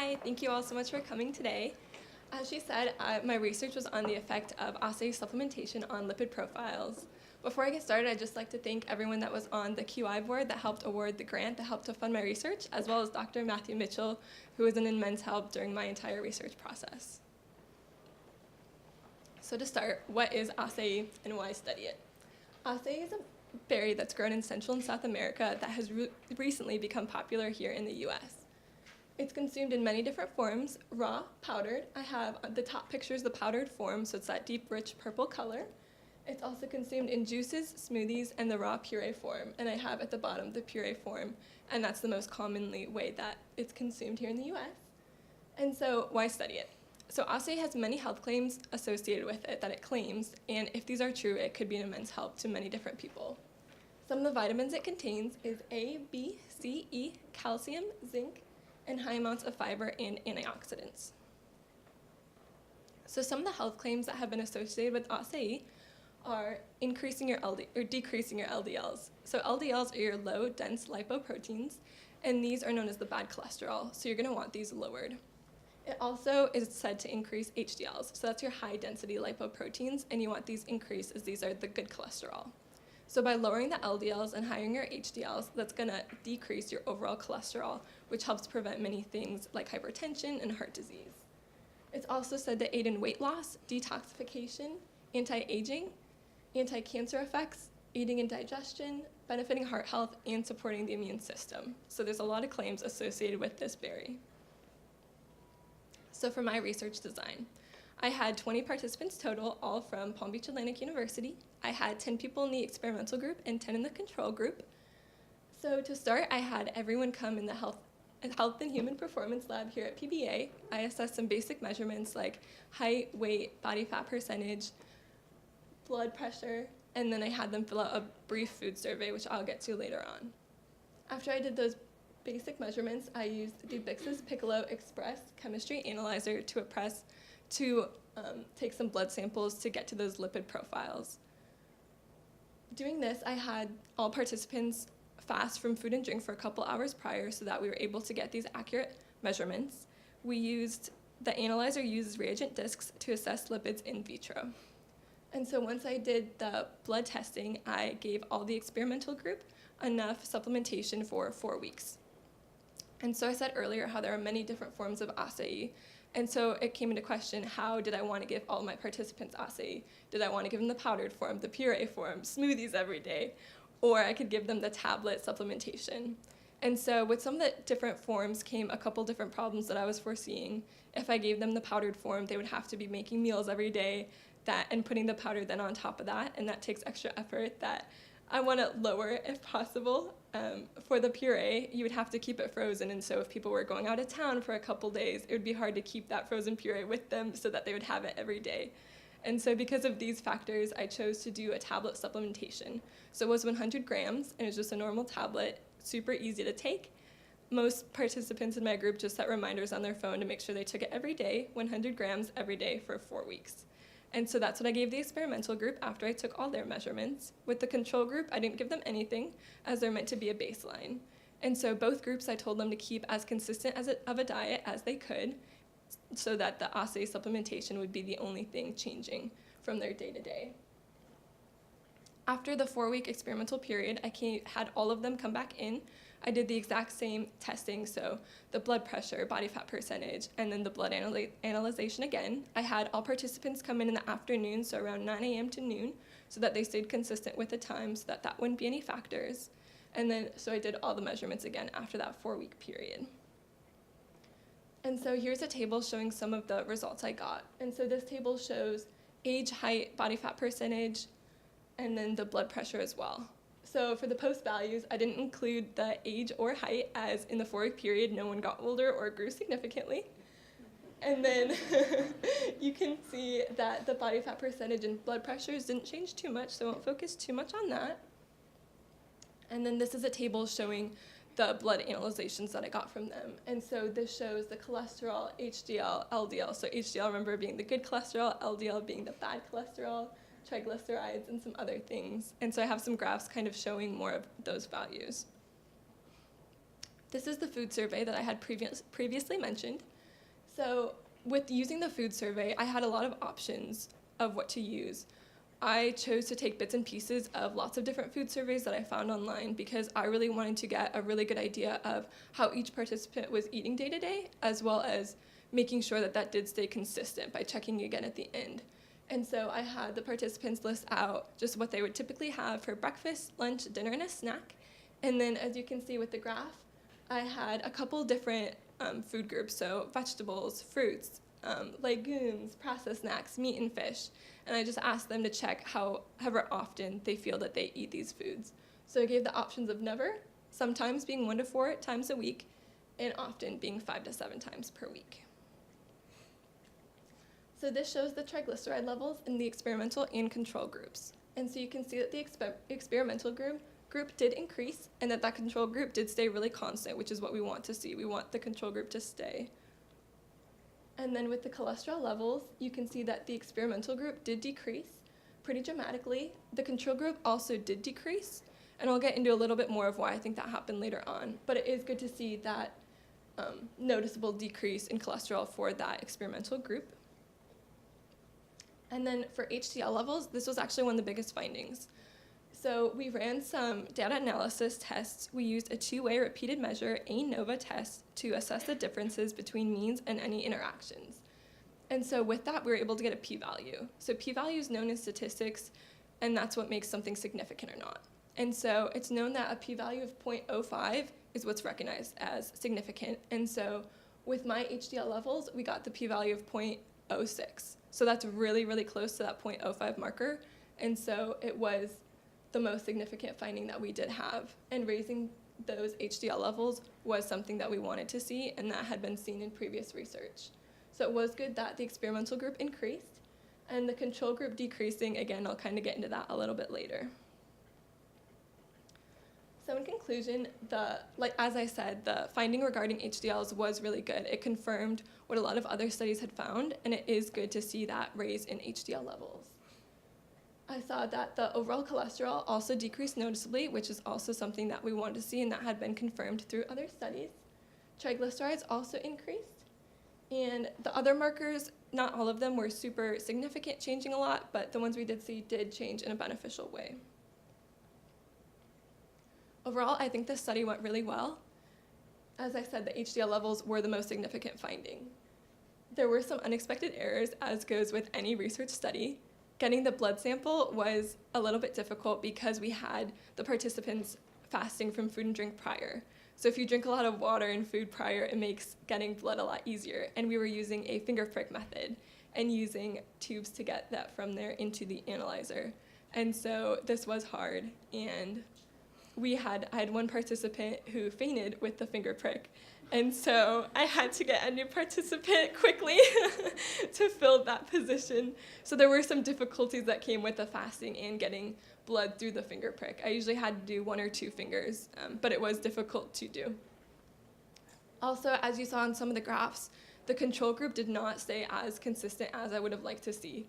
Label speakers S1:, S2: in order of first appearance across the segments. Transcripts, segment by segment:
S1: Hi, thank you all so much for coming today. As she said, my research was on the effect of acai supplementation on lipid profiles. Before I get started, I'd just like to thank everyone that was on the QI board that helped award the grant that helped to fund my research, as well as Dr. Matthew Mitchell, who was an immense help during my entire research process. So to start, what is acai and why study it? Acai is a berry that's grown in Central and South America that has recently become popular here in the US. It's consumed in many different forms, raw, powdered. I have the top picture is the powdered form, so it's that deep, rich purple color. It's also consumed in juices, smoothies, and the raw puree form. And I have at the bottom the puree form, and that's the most commonly way that it's consumed here in the US. And so why study it? So acai has many health claims associated with it that it claims, and if these are true, it could be an immense help to many different people. Some of the vitamins it contains is A, B, C, E, calcium, zinc, and high amounts of fiber and antioxidants. So some of the health claims that have been associated with acai are increasing your decreasing your LDLs. So LDLs are your low dense lipoproteins, and these are known as the bad cholesterol, so you're going to want these lowered. It also is said to increase HDLs, so that's your high density lipoproteins, and you want these increased as these are the good cholesterol. So by lowering the LDLs and higher your HDLs, that's going to decrease your overall cholesterol, which helps prevent many things like hypertension and heart disease. It's also said to aid in weight loss, detoxification, anti-aging, anti-cancer effects, aiding in digestion, benefiting heart health, and supporting the immune system. So there's a lot of claims associated with this berry. So for my research design, I had 20 participants total, all from Palm Beach Atlantic University. I had 10 people in the experimental group and 10 in the control group. So to start, I had everyone come in the Health and Human Performance Lab here at PBA. I assessed some basic measurements like height, weight, body fat percentage, blood pressure, and then I had them fill out a brief food survey, which I'll get to later on. After I did those basic measurements, I used the Bix's Piccolo Express chemistry analyzer to take some blood samples to get to those lipid profiles. Doing this, I had all participants fast from food and drink for a couple hours prior so that we were able to get these accurate measurements. The analyzer uses reagent discs to assess lipids in vitro. And so once I did the blood testing, I gave all the experimental group enough supplementation for 4 weeks. And so I said earlier how there are many different forms of acai. And so it came into question, how did I want to give all my participants acai? Did I want to give them the powdered form, the puree form, smoothies every day? Or I could give them the tablet supplementation. And so with some of the different forms came a couple different problems that I was foreseeing. If I gave them the powdered form, they would have to be making meals every day and putting the powder then on top of that, and that takes extra effort that I want to lower if possible. For the puree, you would have to keep it frozen, and so if people were going out of town for a couple days, it would be hard to keep that frozen puree with them so that they would have it every day. And so because of these factors, I chose to do a tablet supplementation. So it was 100 grams, and it was just a normal tablet, super easy to take. Most participants in my group just set reminders on their phone to make sure they took it every day, 100 grams every day for 4 weeks. And so that's what I gave the experimental group after I took all their measurements. With the control group, I didn't give them anything, as they're meant to be a baseline. And so both groups, I told them to keep as consistent of a diet as they could, so that the acai supplementation would be the only thing changing from their day-to-day. After the 4-week experimental period, I had all of them come back in. I did the exact same testing, so the blood pressure, body fat percentage, and then the blood analyzation again. I had all participants come in the afternoon, so around 9 a.m. to noon, so that they stayed consistent with the time, so that wouldn't be any factors. And then, so I did all the measurements again after that 4-week period. And so here's a table showing some of the results I got. And so this table shows age, height, body fat percentage, and then the blood pressure as well. So for the post values, I didn't include the age or height, as in the 4-week period, no one got older or grew significantly. And then you can see that the body fat percentage and blood pressures didn't change too much, so I won't focus too much on that. And then this is a table showing the blood analyzations that I got from them. And so this shows the cholesterol, HDL, LDL. So HDL, remember, being the good cholesterol, LDL being the bad cholesterol, triglycerides, and some other things. And so I have some graphs kind of showing more of those values. This is the food survey that I had previously mentioned. So with using the food survey, I had a lot of options of what to use. I chose to take bits and pieces of lots of different food surveys that I found online because I really wanted to get a really good idea of how each participant was eating day to day, as well as making sure that that did stay consistent by checking again at the end. And so I had the participants list out just what they would typically have for breakfast, lunch, dinner, and a snack. And then as you can see with the graph, I had a couple different food groups, so vegetables, fruits, legumes, processed snacks, meat and fish. And I just asked them to check however often they feel that they eat these foods. So I gave the options of never, sometimes being 1 to 4 times a week, and often being 5 to 7 times per week. So this shows the triglyceride levels in the experimental and control groups. And so you can see that the experimental group did increase and that control group did stay really constant, which is what we want to see. We want the control group to stay. And then with the cholesterol levels, you can see that the experimental group did decrease pretty dramatically. The control group also did decrease, and I'll get into a little bit more of why I think that happened later on. But it is good to see that noticeable decrease in cholesterol for that experimental group. And then for HDL levels, this was actually one of the biggest findings. So we ran some data analysis tests. We used a 2-way repeated measure ANOVA test to assess the differences between means and any interactions. And so with that, we were able to get a p-value. So p-value is known in statistics, and that's what makes something significant or not. And so it's known that a p-value of 0.05 is what's recognized as significant. And so with my HDL levels, we got the p-value of 0.06. So that's really, really close to that 0.05 marker. And so it was the most significant finding that we did have. And raising those HDL levels was something that we wanted to see, and that had been seen in previous research. So it was good that the experimental group increased, and the control group decreasing. Again, I'll kind of get into that a little bit later. So in conclusion, as I said, the finding regarding HDLs was really good. It confirmed what a lot of other studies had found, and it is good to see that raise in HDL levels. I saw that the overall cholesterol also decreased noticeably, which is also something that we wanted to see, and that had been confirmed through other studies. Triglycerides also increased, and the other markers, not all of them were super significant, changing a lot, but the ones we did see did change in a beneficial way. Overall, I think this study went really well. As I said, the HDL levels were the most significant finding. There were some unexpected errors, as goes with any research study. Getting the blood sample was a little bit difficult because we had the participants fasting from food and drink prior. So if you drink a lot of water and food prior, it makes getting blood a lot easier. And we were using a finger prick method and using tubes to get that from there into the analyzer. And so this was hard, and I had one participant who fainted with the finger prick, and so I had to get a new participant quickly to fill that position. So there were some difficulties that came with the fasting and getting blood through the finger prick. I usually had to do 1 or 2 fingers, but it was difficult to do. Also, as you saw in some of the graphs, the control group did not stay as consistent as I would have liked to see.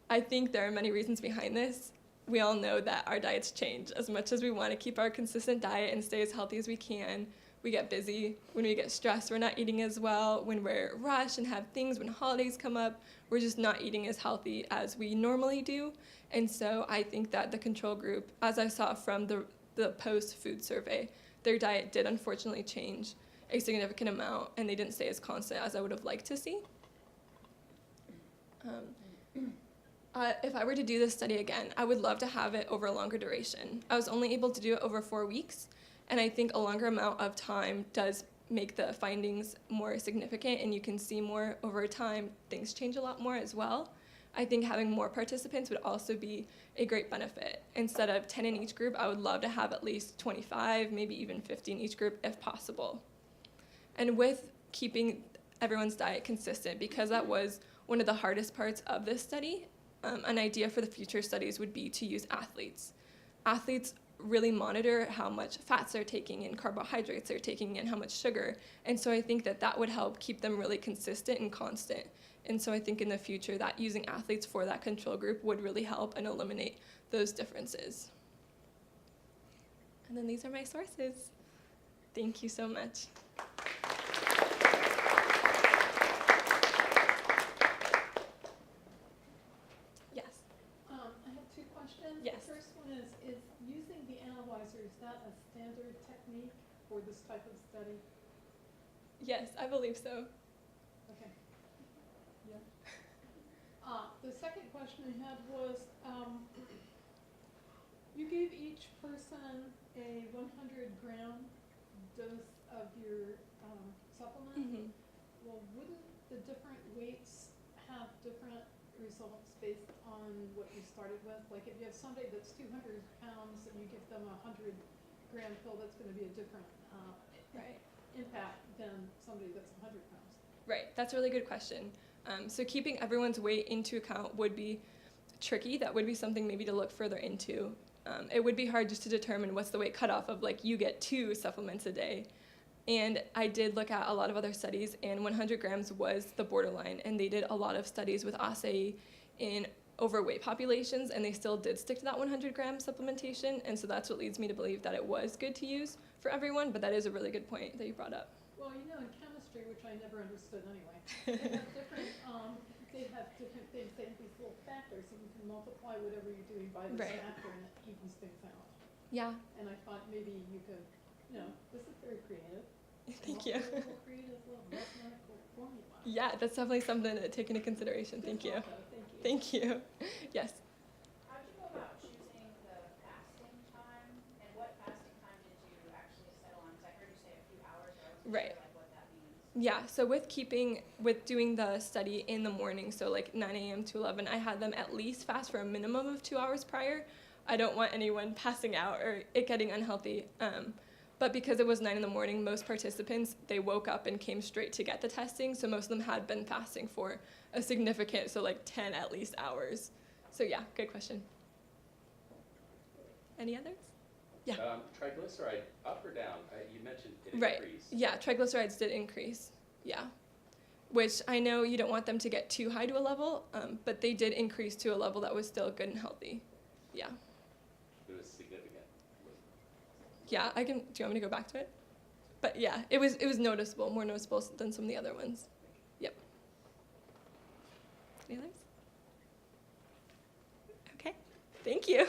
S1: I think there are many reasons behind this. We all know that our diets change. As much as we want to keep our consistent diet and stay as healthy as we can, we get busy. When we get stressed, we're not eating as well. When we're rushed and have things, when holidays come up, we're just not eating as healthy as we normally do. And so I think that the control group, as I saw from the post-food survey, their diet did unfortunately change a significant amount, and they didn't stay as constant as I would have liked to see. If I were to do this study again, I would love to have it over a longer duration. I was only able to do it over 4 weeks, and I think a longer amount of time does make the findings more significant, and you can see more over time. Things change a lot more as well. I think having more participants would also be a great benefit. Instead of 10 in each group, I would love to have at least 25, maybe even 50 in each group if possible. And with keeping everyone's diet consistent, because that was one of the hardest parts of this study, an idea for the future studies would be to use athletes. Athletes really monitor how much fats they're taking and carbohydrates they're taking and how much sugar. And so I think that would help keep them really consistent and constant. And so I think in the future that using athletes for that control group would really help and eliminate those differences. And then these are my sources. Thank you so much.
S2: stabilizer, is that a standard technique for this type of study?
S1: Yes, I believe so.
S2: Okay. Yeah. The second question I had was, you gave each person a 100-gram dose of your supplement.
S1: Mm-hmm.
S2: Well, wouldn't the different weights have different results based on what you started with? Like if you have somebody that's 200 pounds and you give them a 100-gram pill, that's going to be a different
S1: Right.
S2: impact than somebody that's 100 pounds.
S1: Right, that's a really good question. So keeping everyone's weight into account would be tricky. That would be something maybe to look further into. It would be hard just to determine what's the weight cutoff of like you get 2 supplements a day. And I did look at a lot of other studies, and 100 grams was the borderline, and they did a lot of studies with acai in overweight populations, and they still did stick to that 100-gram supplementation, and so that's what leads me to believe that it was good to use for everyone, but that is a really good point that you brought up.
S2: Well, you know, in chemistry, which I never understood anyway, they have different things, they have these little factors, and you can multiply whatever you're doing by this
S1: Right.
S2: factor, and it evens things out.
S1: Yeah,
S2: And I thought maybe you could, you know, this is very creative.
S1: thank you.
S2: A little creative little mathematical formula.
S1: Yeah, that's definitely something to take into consideration. Thank you.
S2: Good thought, though. Thank you.
S1: Thank you. Yes.
S3: How did you go about choosing the fasting time, and what fasting time did you actually settle on? Because I heard you say a few hours, but I wasn't
S1: Right.
S3: sure like what that means.
S1: Yeah, so with doing the study in the morning, so like 9 a.m. to 11, I had them at least fast for a minimum of 2 hours prior. I don't want anyone passing out or it getting unhealthy. But because it was 9 in the morning, most participants, they woke up and came straight to get the testing. So most of them had been fasting for a significant, so like 10 at least hours. So yeah, good question. Any others? Yeah.
S4: Triglyceride, up or down? You mentioned it
S1: Right.
S4: increased.
S1: Yeah, triglycerides did increase. Yeah. Which I know you don't want them to get too high to a level, but they did increase to a level that was still good and healthy. Yeah.
S4: It was significant.
S1: Yeah, do you want me to go back to it? But yeah, it was noticeable, more noticeable than some of the other ones. Yep. Any others? Okay. Thank you.